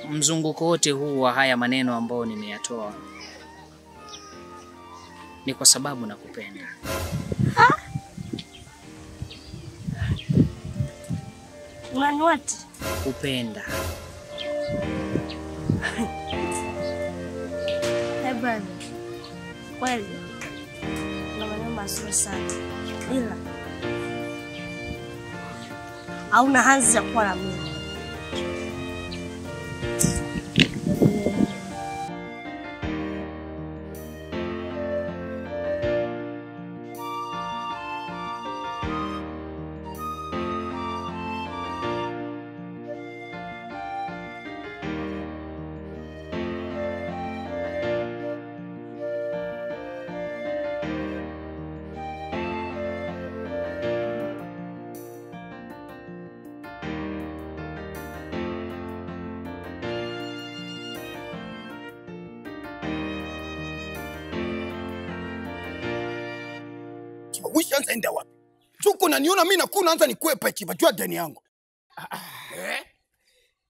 mzunguko wote huu wa haya maneno ambayo nimeyatoa ni kwa sababu nakupenda. Unani what? Kupenda. Bwana. Kweli. Na maneno mazuri sana. Ila hauna hazi ya kuwa na mimi. Wishanza enda wapi? Chuko na niona mimi nakuna anza nikwepa chiba jua deni yangu.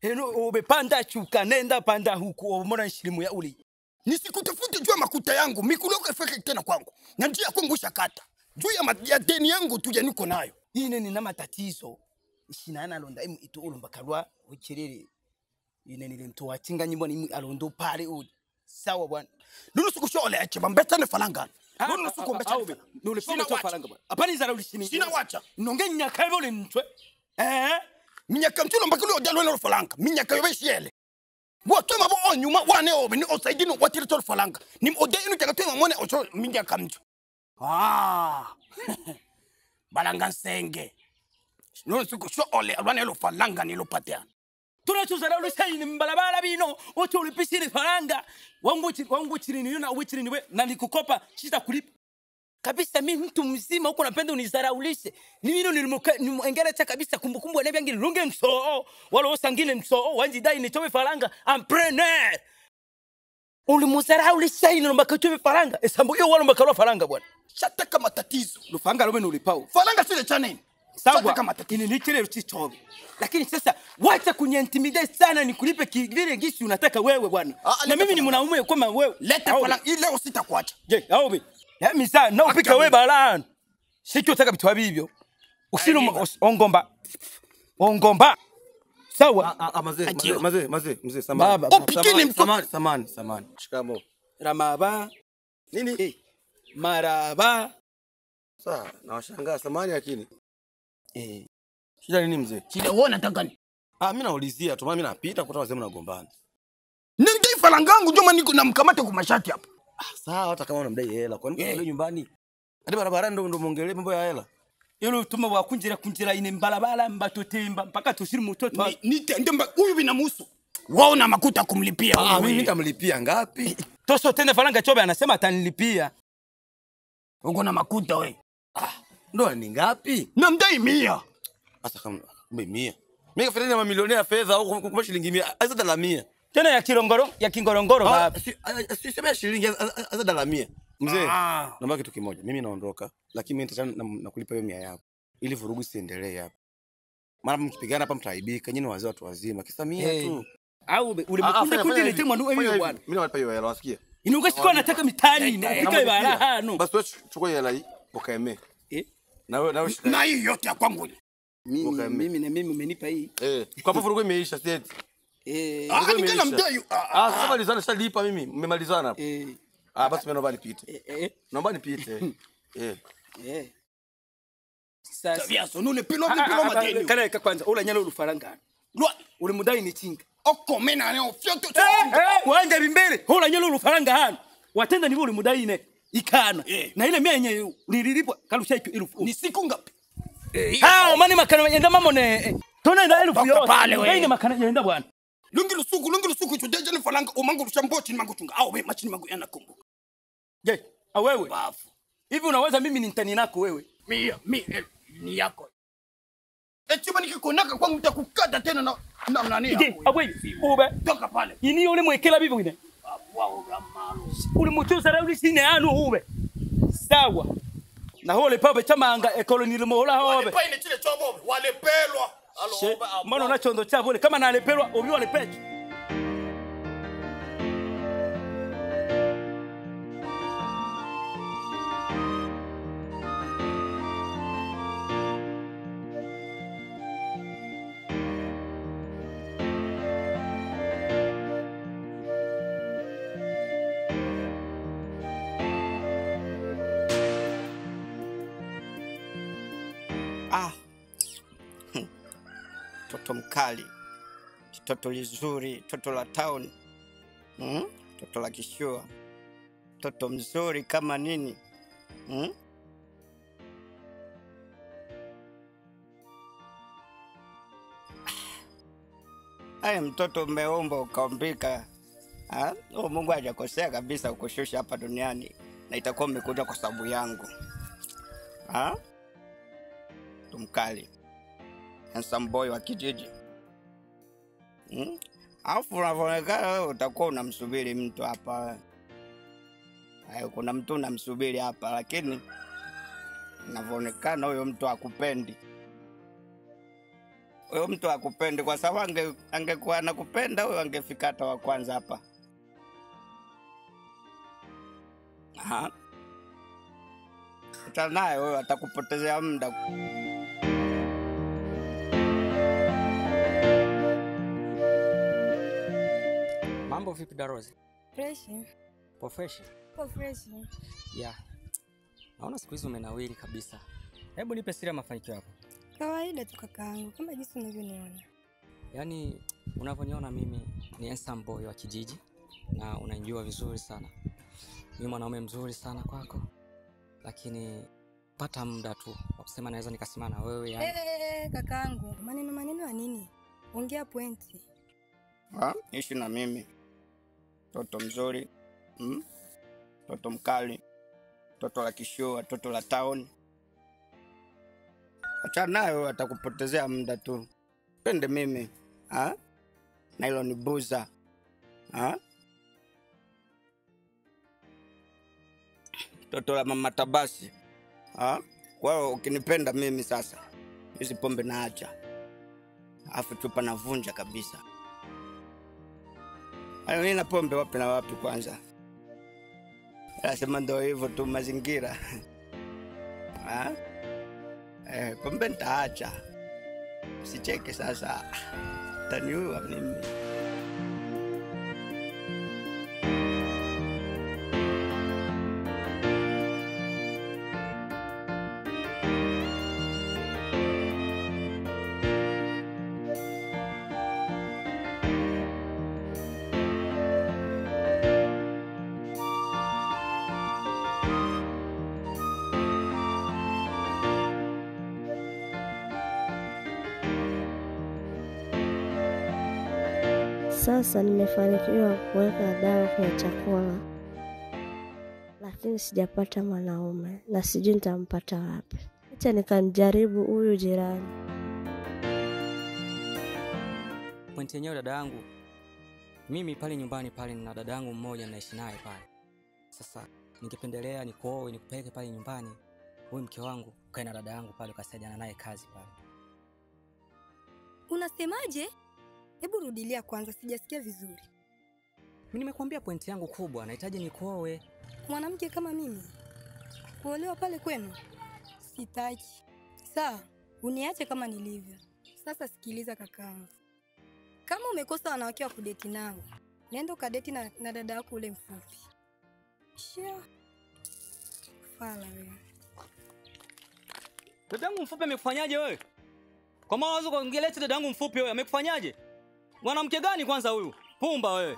Heno ubepanda chuka nenda panda huku umona shilimu ya uli. Nisikutafute jua makuta yangu, mikuloko ifeke tena kwangu. Na njia kwangu shakata. Jua ya deni yangu tuje niko nayo. Ine ni na matatizo. Shinana londa imu itu ulumbakalwa ukirere. Ine ni mtu wachinga nyimbo ni alondo pale uli. Sawa bwana. Nunu sikushoole ya chiba mbetane falanga. Nunu siku mbetane. Nule pile to falanga bwana. Apani zara ulishini. Sina wacha. Nongenya kaibo le mtwe. Minyaka mtulo mbakulu odalo na falanga. Minyaka yobeshiele. Bwato mabo onyuma wane obe ni osaidino watire to falanga. Ni odenu takatwe mone ocho minyaka mtu. Balanga nsenge. Nunu sikushoole alwane lo falanga ni lo pateana. Tunachozala ulisayini mbalabala bino ocho ulipisiri faranga wangu chini yuna uwe chini we na nikukopa shita kulipa kabisa. Mimi mtu mzima huko napenda unizaraulishe ni mimi nilimengera cha kabisa kumbukumbu wa nebi lunge msoo wala osangile msoo wanji dai nichowe faranga entrepreneur ulimuzaraulisha ino mbakachowe faranga esambo hiyo wala mbakalo faranga bwana shataka matatizo lufanga lobe nulipao faranga sile chaneni. Sawa kama ini nichile uchichobe. Lakini sasa wacha kunintimidate sana nikulipe vile gisi unataka wewe bwana. Na mimi ni mwanaume kama wewe. Leta falanga ile leo sitakuacha. Je, aobe. Ya misa na upika wewe balana. Sikyo taka bitu bibyo. Usino ongomba. Sawa. Mzee samani. Opikini Samani. Shikamo. Ramaba. Nini? Maraba. Sawa, na washangaa samani lakini. Shida nini mzee? Shida uona nataka ni. Mimi naulizia tu, mimi napita kutoka wazee mnagombana. Nindai falanga yangu joma niko namkamata kwa mashati hapa. Sawa hata kama unamdai hela, kwa nini leo nyumbani? Hadi barabarani ndo muongelee mambo ya hela. Yolo tuma wa kunjira ine mbalabala mbatotemba mpaka tushiri mtoto. Nitende huyu binamuhusu. Wao na makuta kumlipia. Mimi nitamlipia ngapi? Toso tende falanga chobe anasema atanilipia. Uko na makuta wewe. Ndo ni ngapi? Namdai 100. Sasa kama 100. Mimi kafuatana na mamilioni ya fedha au kwa shilingi 100. Aza dola 100. Tena ya kingorongoro baba. Si sema shilingi aza dola 100. Mzee, naomba kitu kimoja. Mimi naondoka, lakini mimi nitachana na kulipa hiyo 100 yako. Ili vurugu siendelee hapa. Mara mkipigana hapa mtaibika, nyinyi wazee watu wazima. Kisa 100 tu. Au ule mkunde ni timu anu hiyo bwana. Mimi nawalipa hiyo hela, wasikia? Inuka sikuwa nataka mitani nafika ibara hano. Basi wewe chukua hela hii, ukaeme. Na hii yote ya kwangu. Mimi umenipa hii. Kwa hapo vurugu imeisha sasa. Nikana mdai. Sasa malizana shalipa mimi. Mmemalizana hapo. Basi mimi naomba nipite. Naomba nipite. Sasa Tabiaso nune pilo madeni. Kana kwanza ula nyalo lufaranga. Ule mudai ni chinga. Oko mena leo fyoto. Wanja bimbele. Ula nyalo lufaranga hano. Watenda ni ule mudai ne ikana. Na ile mia yenye ulilipwa kalusha ilufu. Ni siku ngapi? Mani makana yenda mamone. Tona enda ilufu yote. Ngai makana yenda bwana. Lungi lusuku chudeja ni falanga umangu lushambochi ni mangu chunga. We machini mangu yana kumbuka. Je, wewe? Bafu. Hivi unaweza mimi ni mtani nako wewe? Mimi ni yako. Chuma nikikonaka kwangu nitakukata tena na nani hapo. Awe, ube. Toka pale. Ini yule mwekela bibi wine. Ule mutuza rauli sine anu ube. Sawa. Na hole pabe chamanga ekoloni limola hobe. Wale paine chile chobo walepelwa. Mbona unachondo chavo kama nalepelwa obi walepecho. Toto mkali, toto lizuri, toto la town, toto la kishua, toto mzuri kama nini. Haya, mtoto umeomba ukaumbika. Mungu hajakosea kabisa kukushusha hapa duniani, na itakuwa umekuja kwa sababu yangu. Tumkali, handsome boy wa kijiji. Alafu unavyoonekana utakuwa unamsubiri mtu hapa. Kuna mtu unamsubiri hapa, lakini unavyoonekana huyo mtu hakupendi. Huyo mtu hakupendi, kwa sababu angekuwa anakupenda huyo angefika hata wa kwanza hapa. Utanaye huyo atakupotezea muda. Mambo vipi Darozi? Fresh. Po fresh? Po fresh. Yeah. Naona siku hizi umenawiri kabisa. Hebu nipe siri ya mafanikio yako. Kawaida tu kakaangu, kama jinsi unavyoniona. Yaani unavyoniona mimi ni handsome boy wa kijiji na unanijua vizuri sana. Mimi mwanaume mzuri sana kwako. Lakini pata muda tu wa kusema naweza nikasimama na wewe yani. Kakaangu, maneno ya nini? Ongea pointi. Ishi na mimi. Toto mzuri, toto mkali, toto la kishua, toto la town. Acha nayo atakupotezea muda tu. Pende mimi, na hilo ni buza. Toto la mama Tabasi. Kwa hiyo ukinipenda mimi sasa, hizi pombe naacha. Afu chupa navunja kabisa. Hayo nina pombe wapi na wapi kwanza? Nasema ndio hivyo tu mazingira. Pombe nitaacha. Usicheke sasa. Taniua mimi. Sasa nimefanikiwa kuweka dawa kwenye chakula, lakini sijapata mwanaume na sijui nitampata wapi. Acha nikamjaribu huyu jirani. Pointi yenyewe dada yangu, mimi pale nyumbani pale nina dada yangu mmoja naishi naye pale. Sasa ningependelea nikuoe nikupeleke pale nyumbani, wewe mke wangu ukae na dada yangu pale ukasaidiana naye kazi pale. Unasemaje? Hebu rudilia kwanza, sijasikia vizuri. Mimi nimekuambia pointi yangu kubwa, nahitaji nikuoe. Mwanamke kama mimi kuolewa pale kwenu sitaki. Sawa, uniache kama nilivyo. Sasa sikiliza kakaangu. Kama umekosa wanawake wa kudeti nao, nenda ukadeti na dada yako ule mfupi. Fala wewe. Dadangu mfupi amekufanyaje wewe? Kwa mawazo kuongelea dadangu mfupi wewe amekufanyaje? Mwanamke gani kwanza huyu? Pumba wewe.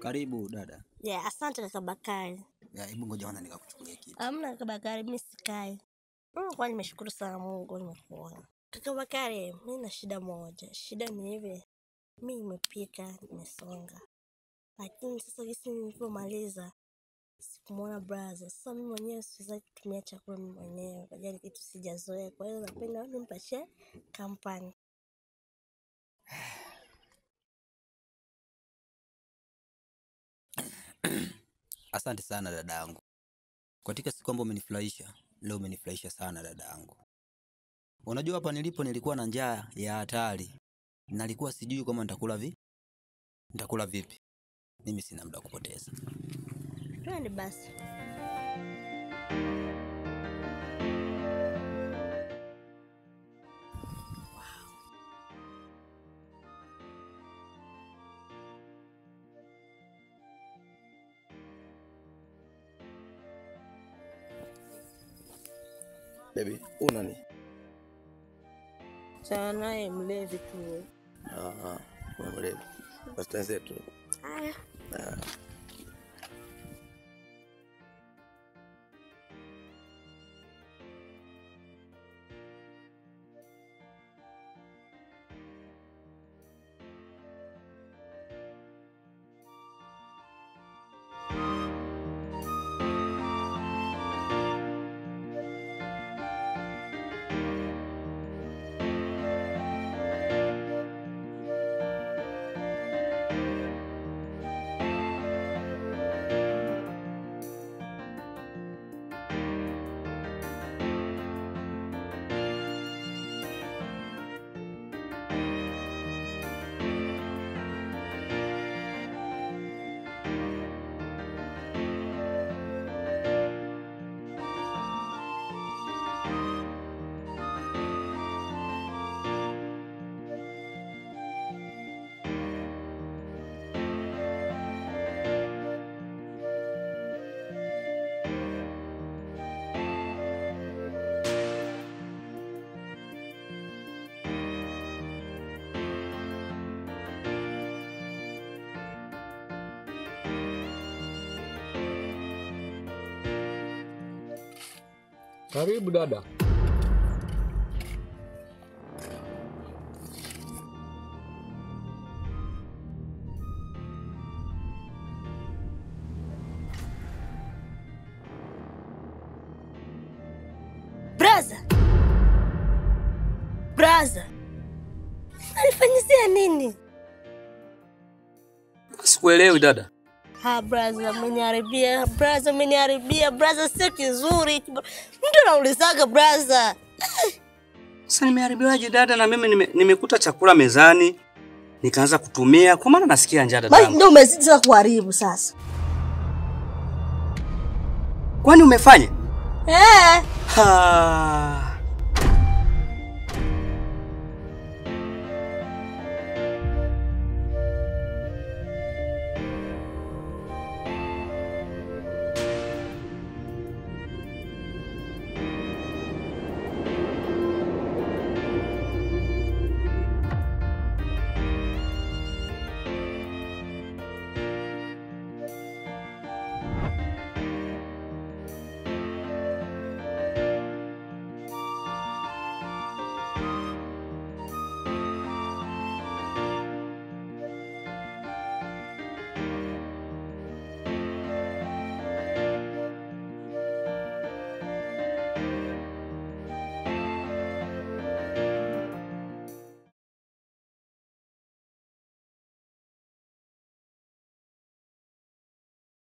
Karibu dada. Asante kaka Bakari. Hebu ngoja wana nikakuchukulia kitu. Hamna kaka Bakari, mimi sikai. Kwa nimeshukuru sana Mungu nimekuona. Kaka Bakari, mimi na shida moja. Shida ni hivi. Mimi nimepika, nimesonga. Lakini sasa hivi nilipomaliza kumuona brother. Sasa mimi mwenyewe siwezi kutumia chakula mimi mwenyewe. Kwa kitu sijazoea. Kwa hiyo napenda nimpashie kampani. Asante sana dada yangu. Katika siku ambayo umenifurahisha, leo umenifurahisha sana dada yangu. Unajua hapa nilipo nilikuwa na njaa ya hatari. Nalikuwa sijui kama nitakula vipi. Mimi sina muda kupoteza. Twende basi. Baby, unani? Sana mlevi tu. Mlevi. Basi tuanzetu. Haya. Karibu dada. Brother. Alifanyisia nini? Sikuelewi dada. Brother ameniharibia. Brother sio kizuri. Mtu anaulizaga brother. Sasa nimeharibiwaje dada, na mimi nimekuta chakula mezani nikaanza kutumia kwa maana nasikia njaa dada. Ndio umezidi sasa kuharibu sasa. Kwani umefanya? Ha.